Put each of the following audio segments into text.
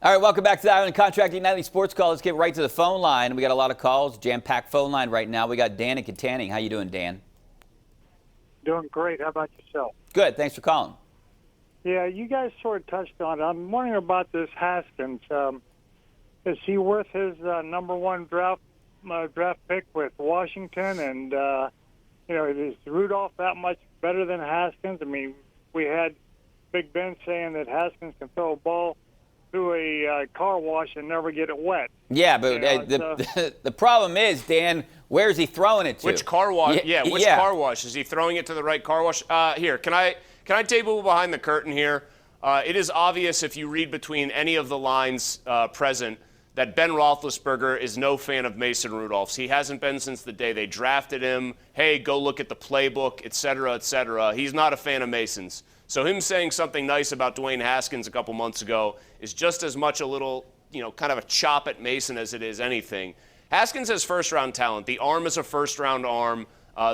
All right, welcome back to the Island Contracting Nightly Sports Call. Let's get right to the phone line. We got a lot of calls, jam-packed phone line right now. We got Dan in Katanning. How you doing, Dan? Doing great. How about yourself? Good. Thanks for calling. Yeah, you guys sort of touched on it. I'm wondering about this Haskins. Is he worth his number one draft pick with Washington? And, is Rudolph that much better than Haskins? I mean, we had Big Ben saying that Haskins can throw a ball through a car wash and never get it wet. Yeah, but the problem is, Dan, where's he throwing it to? Which car wash? Which car wash? Is he throwing it to the right car wash? Here, can I table behind the curtain here? It is obvious if you read between any of the lines present that Ben Roethlisberger is no fan of Mason Rudolph's. He hasn't been since the day they drafted him. Hey, go look at the playbook, et cetera, et cetera. He's not a fan of Mason's. So him saying something nice about Dwayne Haskins a couple months ago is just as much a little, kind of a chop at Mason as it is anything. Haskins has first-round talent. The arm is a first-round arm.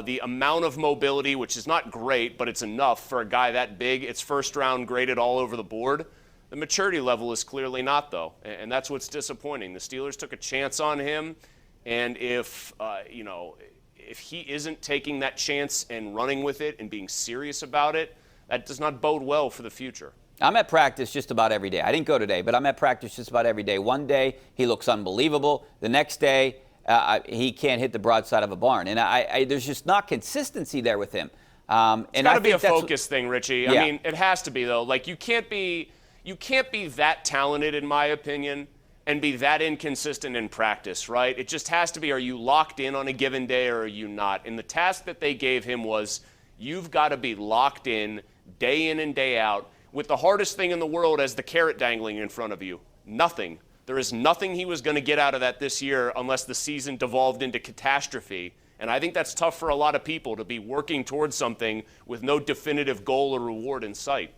The amount of mobility, which is not great, but it's enough for a guy that big, it's first-round graded all over the board. The maturity level is clearly not, though, and that's what's disappointing. The Steelers took a chance on him, and if he isn't taking that chance and running with it and being serious about it, that does not bode well for the future. I'm at practice just about every day. I didn't go today, but I'm at practice just about every day. One day, he looks unbelievable. The next day, he can't hit the broadside of a barn. And there's just not consistency there with him. It's got to be a focus thing, Richie. Yeah. I mean, it has to be, though. Like, you can't be that talented, in my opinion, and be that inconsistent in practice, right? It just has to be, are you locked in on a given day or are you not? And the task that they gave him was, you've got to be locked in and day out with the hardest thing in the world as the carrot dangling in front of you. Nothing. There is nothing he was going to get out of that this year unless the season devolved into catastrophe. And I think that's tough for a lot of people to be working towards something with no definitive goal or reward in sight.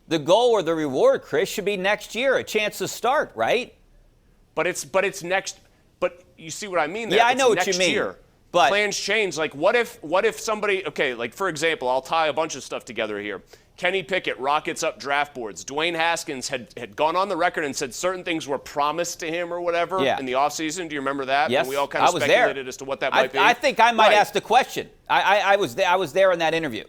The goal or the reward, Chris, should be next year, a chance to start, right? But it's next. But you see what I mean there? Yeah, I know what you mean. Year. But plans change. Like, what if somebody, okay, like, for example, I'll tie a bunch of stuff together here. Kenny Pickett, Rockets up draft boards. Dwayne Haskins had gone on the record and said certain things were promised to him or whatever in the offseason. Do you remember that? Yes, and we all kind of speculated as to what that might be. I think I might ask the question. I was there in that interview.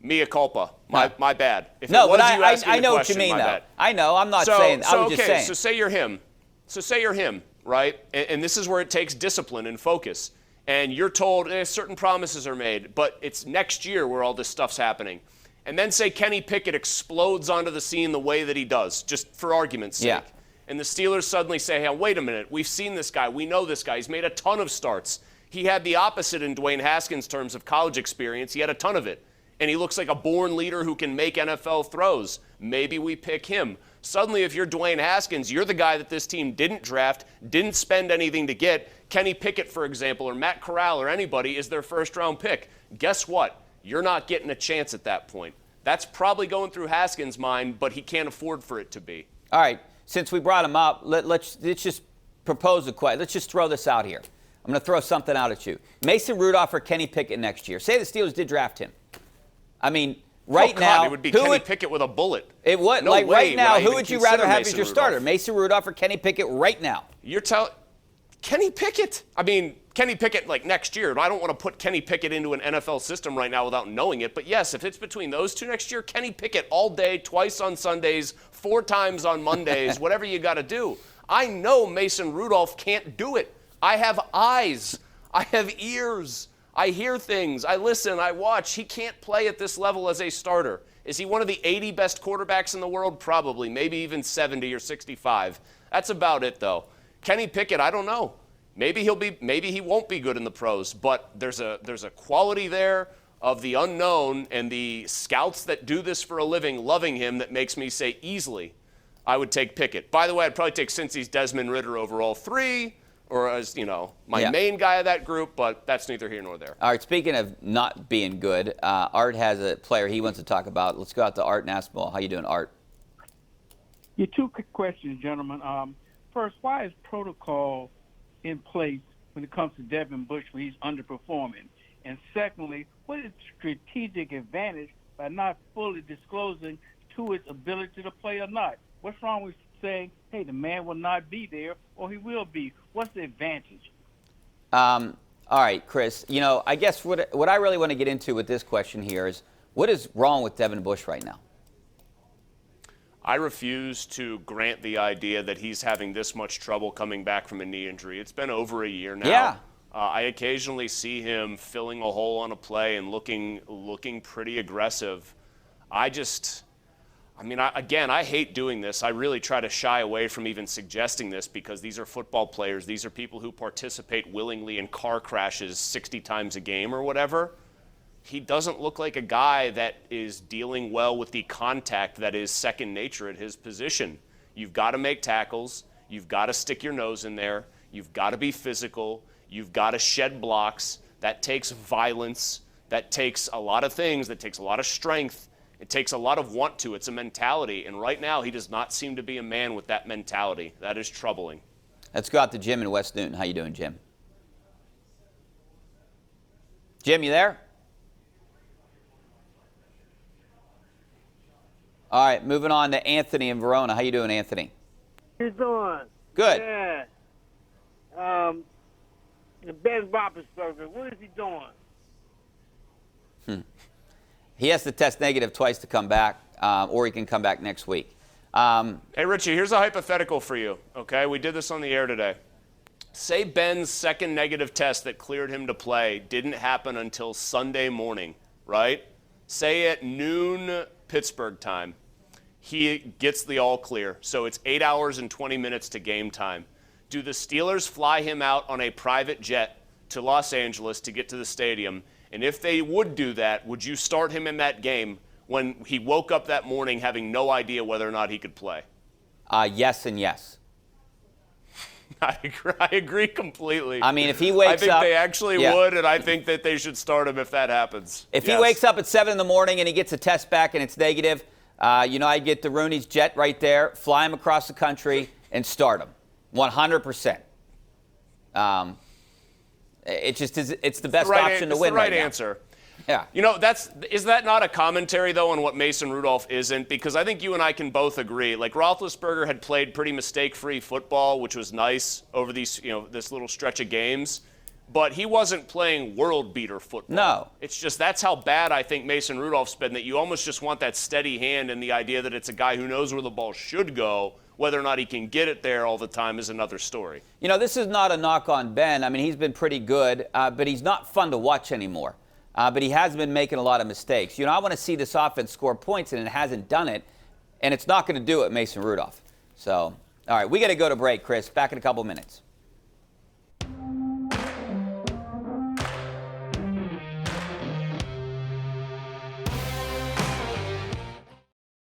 Mea culpa. My bad. If no, it was but you asking I know the what you question, mean, my though. bad. I know. I'm not saying. I was just saying. So say you're him, right? And this is where it takes discipline and focus. And you're told certain promises are made, but it's next year where all this stuff's happening. And then say Kenny Pickett explodes onto the scene the way that he does, just for argument's sake. Yeah. And the Steelers suddenly say, hey, wait a minute, we've seen this guy, we know this guy, he's made a ton of starts. He had the opposite in Dwayne Haskins' terms of college experience, he had a ton of it. And he looks like a born leader who can make NFL throws. Maybe we pick him. Suddenly, if you're Dwayne Haskins, you're the guy that this team didn't draft, didn't spend anything to get. Kenny Pickett, for example, or Matt Corral or anybody is their first-round pick. Guess what? You're not getting a chance at that point. That's probably going through Haskins' mind, but he can't afford for it to be. All right. Since we brought him up, let's just propose a question. Let's just throw this out here. I'm going to throw something out at you. Mason Rudolph or Kenny Pickett next year. Say the Steelers did draft him. I mean, right now, it would be Kenny Pickett with a bullet. It would. No like way right now, would I who would you rather have as your Rudolph. starter, Mason Rudolph or Kenny Pickett right now? You're telling Kenny Pickett? I mean, Kenny Pickett like next year. I don't want to put Kenny Pickett into an NFL system right now without knowing it. But yes, if it's between those two next year, Kenny Pickett all day, twice on Sundays, 4 times on Mondays, whatever you got to do. I know Mason Rudolph can't do it. I have eyes. I have ears. I hear things. I listen. I watch. He can't play at this level as a starter. Is he one of the 80 best quarterbacks in the world? Probably. Maybe even 70 or 65. That's about it, though. Kenny Pickett, I don't know. Maybe he won't be good in the pros, but there's a quality there of the unknown and the scouts that do this for a living loving him that makes me say easily I would take Pickett. By the way, I'd probably take Cincy's Desmond Ridder over all 3. Or as, my main guy of that group, but that's neither here nor there. All right, speaking of not being good, Art has a player he wants to talk about. Let's go out to Art and ask him, how you doing, Art? Yeah, 2 quick questions, gentlemen. First, why is protocol in place when it comes to Devin Bush when he's underperforming? And secondly, what is the strategic advantage by not fully disclosing to his ability to play or not? What's wrong with saying, hey, the man will not be there or he will be? What's the advantage? All right, Chris, I guess what I really want to get into with this question here is, what is wrong with Devin Bush right now? I refuse to grant the idea that he's having this much trouble coming back from a knee injury. It's been over a year now. Yeah. I occasionally see him filling a hole on a play and looking pretty aggressive. I hate doing this. I really try to shy away from even suggesting this because these are football players. These are people who participate willingly in car crashes 60 times a game or whatever. He doesn't look like a guy that is dealing well with the contact that is second nature at his position. You've got to make tackles. You've got to stick your nose in there. You've got to be physical. You've got to shed blocks. That takes violence. That takes a lot of things. That takes a lot of strength. It takes a lot of want to. It's a mentality. And right now, he does not seem to be a man with that mentality. That is troubling. Let's go out to Jim in West Newton. How you doing, Jim? Jim, you there? All right, moving on to Anthony in Verona. How you doing, Anthony? How you doing? Good. Yeah. Ben Roethlisberger, what is he doing? He has to test negative twice to come back, or he can come back next week. Hey, Richie, here's a hypothetical for you, okay? We did this on the air today. Say Ben's second negative test that cleared him to play didn't happen until Sunday morning, right? Say at noon Pittsburgh time, he gets the all clear. So it's 8 hours and 20 minutes to game time. Do the Steelers fly him out on a private jet to Los Angeles to get to the stadium? And if they would do that, would you start him in that game when he woke up that morning having no idea whether or not he could play? Yes and yes. I agree completely. I mean, if he wakes up... I think they actually would, and I think that they should start him if that happens. If he wakes up at 7 in the morning and he gets a test back and it's negative, I'd get the Rooney's jet right there, fly him across the country, and start him. 100%. It's the best option to win right now. It's the right answer. Yeah. Is that not a commentary, though, on what Mason Rudolph isn't? Because I think you and I can both agree. Like, Roethlisberger had played pretty mistake-free football, which was nice over this little stretch of games. But he wasn't playing world-beater football. No. It's just that's how bad I think Mason Rudolph's been, that you almost just want that steady hand, and the idea that it's a guy who knows where the ball should go. Whether or not he can get it there all the time is another story. This is not a knock on Ben. I mean, he's been pretty good, but he's not fun to watch anymore. But he has been making a lot of mistakes. I want to see this offense score points, and it hasn't done it. And it's not going to do it, Mason Rudolph. So, all right, we got to go to break, Chris. Back in a couple minutes.